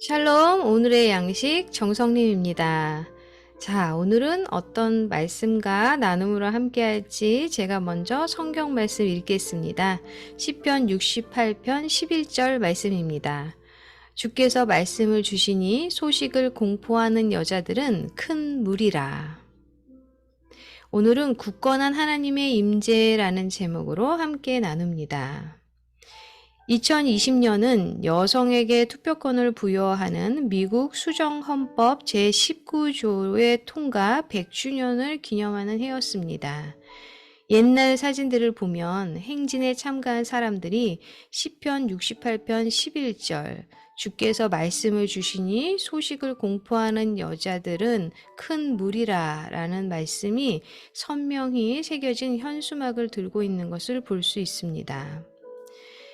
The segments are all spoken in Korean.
샬롬, 오늘의 양식 정성님입니다. 자, 오늘은 어떤 말씀과 나눔으로 함께 할지 제가 먼저 성경 말씀 읽겠습니다. 시편 68편 11절 말씀입니다. 주께서 말씀을 주시니 소식을 공포하는 여자들은 큰 무리라. 오늘은 굳건한 하나님의 임재라는 제목으로 함께 나눕니다. 2020년은 여성에게 투표권을 부여하는 미국 수정헌법 제19조의 통과 100주년을 기념하는 해였습니다. 옛날 사진들을 보면 행진에 참가한 사람들이 시편 68편 11절 주께서 말씀을 주시니 소식을 공포하는 여자들은 큰 무리라 라는 말씀이 선명히 새겨진 현수막을 들고 있는 것을 볼 수 있습니다.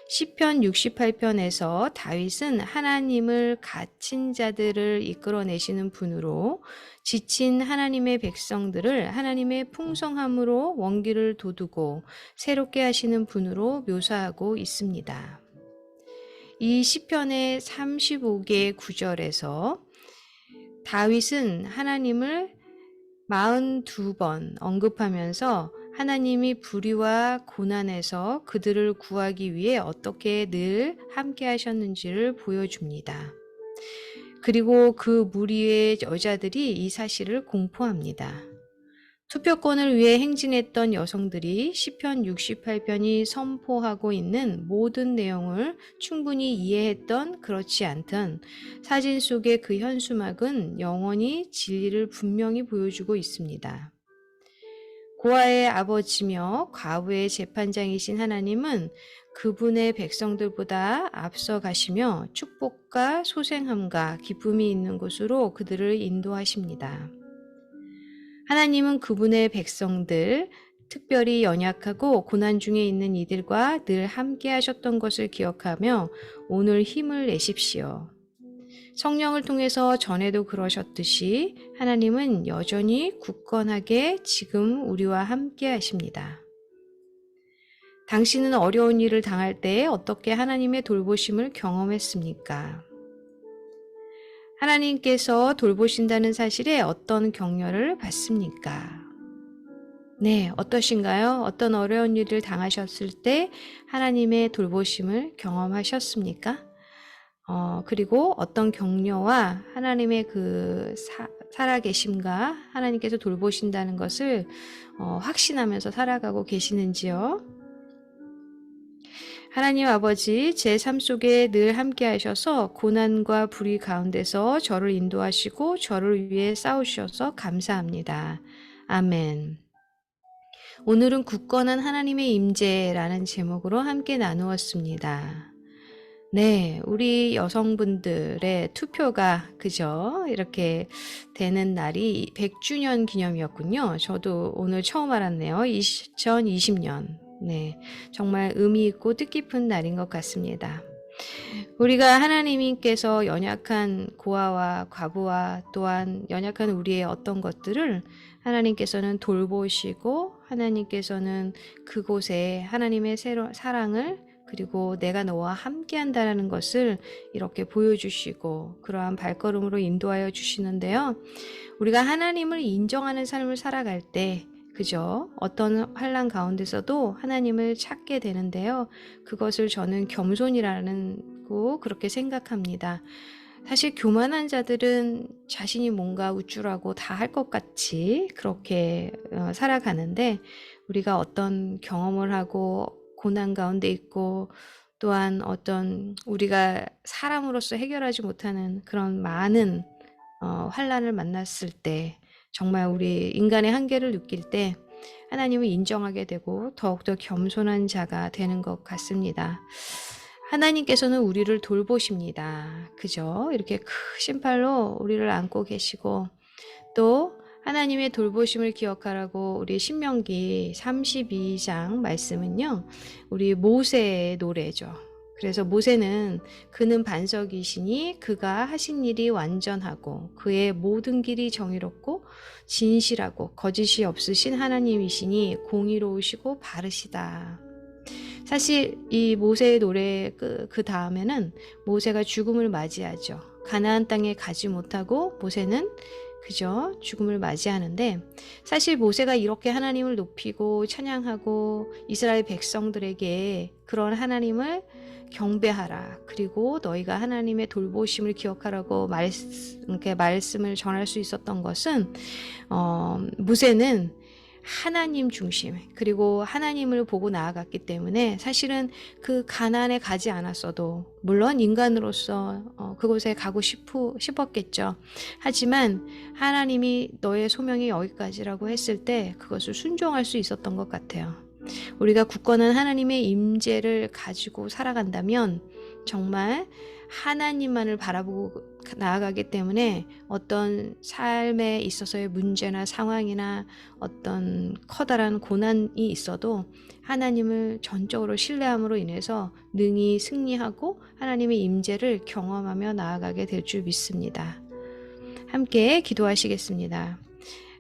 시편 68편에서 다윗은 하나님을 갇힌 자들을 이끌어내시는 분으로 지친 하나님의 백성들을 하나님의 풍성함으로 원기를 돋우고 새롭게 하시는 분으로 묘사하고 있습니다. 이 시편의 35개의 구절에서 다윗은 하나님을 42번 언급하면서 하나님이 불의와 고난에서 그들을 구하기 위해 어떻게 늘 함께 하셨는지를 보여줍니다. 그리고 그 무리의 여자들이 이 사실을 공포합니다. 투표권을 위해 행진했던 여성들이 시편 68편이 선포하고 있는 모든 내용을 충분히 이해했던 그렇지 않던 사진 속의 그 현수막은 영원히 진리를 분명히 보여주고 있습니다. 고아의 아버지며 과부의 재판장이신 하나님은 그분의 백성들보다 앞서 가시며 축복과 소생함과 기쁨이 있는 곳으로 그들을 인도하십니다. 하나님은 그분의 백성들, 특별히 연약하고 고난 중에 있는 이들과 늘 함께 하셨던 것을 기억하며 오늘 힘을 내십시오. 성령을 통해서 전에도 그러셨듯이 하나님은 여전히 굳건하게 지금 우리와 함께 하십니다. 당신은 어려운 일을 당할 때 어떻게 하나님의 돌보심을 경험했습니까? 하나님께서 돌보신다는 사실에 어떤 격려를 받습니까? 네, 어떠신가요? 어떤 어려운 일을 당하셨을 때 하나님의 돌보심을 경험하셨습니까? 그리고 어떤 격려와 하나님의 그 살아계심과 하나님께서 돌보신다는 것을 확신하면서 살아가고 계시는지요? 하나님 아버지, 제 삶 속에 늘 함께 하셔서 고난과 불의 가운데서 저를 인도하시고 저를 위해 싸우셔서 감사합니다. 아멘. 오늘은 굳건한 하나님의 임재라는 제목으로 함께 나누었습니다. 네, 우리 여성분들의 투표가 그죠? 이렇게 되는 날이 100주년 기념이었군요. 저도 오늘 처음 알았네요. 2020년. 네, 정말 의미 있고 뜻깊은 날인 것 같습니다. 우리가 하나님께서 연약한 고아와 과부와 또한 연약한 우리의 어떤 것들을 하나님께서는 돌보시고 하나님께서는 그곳에 하나님의 사랑을 그리고 내가 너와 함께 한다는 것을 이렇게 보여주시고 그러한 발걸음으로 인도하여 주시는데요. 우리가 하나님을 인정하는 삶을 살아갈 때 그죠? 어떤 환난 가운데서도 하나님을 찾게 되는데요. 그것을 저는 겸손이라는 거 그렇게 생각합니다. 사실 교만한 자들은 자신이 뭔가 우쭐하고 다 할 것 같이 그렇게 살아가는데 우리가 어떤 경험을 하고 고난 가운데 있고 또한 어떤 우리가 사람으로서 해결하지 못하는 그런 많은 환난을 만났을 때 정말 우리 인간의 한계를 느낄 때 하나님을 인정하게 되고 더욱더 겸손한 자가 되는 것 같습니다. 하나님께서는 우리를 돌보십니다. 그죠? 이렇게 크신 팔로 우리를 안고 계시고 또 하나님의 돌보심을 기억하라고 우리 신명기 32장 말씀은요. 우리 모세의 노래죠. 그래서 모세는 그는 반석이시니 그가 하신 일이 완전하고 그의 모든 길이 정의롭고 진실하고 거짓이 없으신 하나님이시니 공의로우시고 바르시다. 사실 이 모세의 노래 그 다음에는 모세가 죽음을 맞이하죠. 가나안 땅에 가지 못하고 모세는 그저 죽음을 맞이하는데, 사실 모세가 이렇게 하나님을 높이고 찬양하고 이스라엘 백성들에게 그런 하나님을 경배하라, 그리고 너희가 하나님의 돌보심을 기억하라고 이렇게 말씀을 전할 수 있었던 것은, 모세는 하나님 중심, 그리고 하나님을 보고 나아갔기 때문에 사실은 그 가나안에 가지 않았어도, 물론 인간으로서 그곳에 가고 싶었겠죠. 하지만 하나님이 너의 소명이 여기까지라고 했을 때 그것을 순종할 수 있었던 것 같아요. 우리가 굳건한 하나님의 임재를 가지고 살아간다면 정말 하나님만을 바라보고 나아가기 때문에 어떤 삶에 있어서의 문제나 상황이나 어떤 커다란 고난이 있어도 하나님을 전적으로 신뢰함으로 인해서 능히 승리하고 하나님의 임재를 경험하며 나아가게 될 줄 믿습니다. 함께 기도하시겠습니다.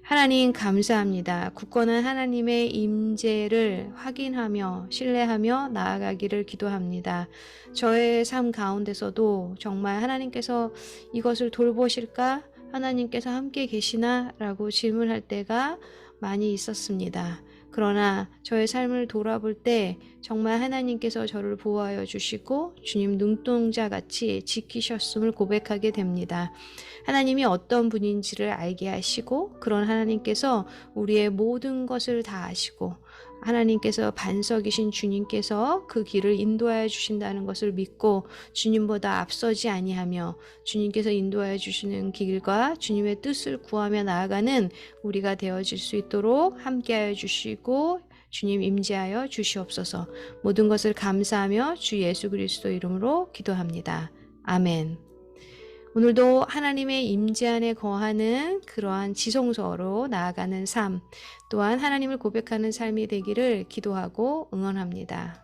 하나님 감사합니다. 굳건한 하나님의 임재를 확인하며 신뢰하며 나아가기를 기도합니다. 저의 삶 가운데서도 정말 하나님께서 이것을 돌보실까? 하나님께서 함께 계시나? 라고 질문할 때가 많이 있었습니다. 그러나 저의 삶을 돌아볼 때 정말 하나님께서 저를 보호하여 주시고 주님 눈동자같이 지키셨음을 고백하게 됩니다. 하나님이 어떤 분인지를 알게 하시고, 그런 하나님께서 우리의 모든 것을 다 아시고, 하나님께서 반석이신 주님께서 그 길을 인도하여 주신다는 것을 믿고 주님보다 앞서지 아니하며 주님께서 인도하여 주시는 길과 주님의 뜻을 구하며 나아가는 우리가 되어질 수 있도록 함께하여 주시고 주님 임재하여 주시옵소서. 모든 것을 감사하며 주 예수 그리스도 이름으로 기도합니다. 아멘. 오늘도 하나님의 임재 안에 거하는 그러한 지성소로 나아가는 삶, 또한 하나님을 고백하는 삶이 되기를 기도하고 응원합니다.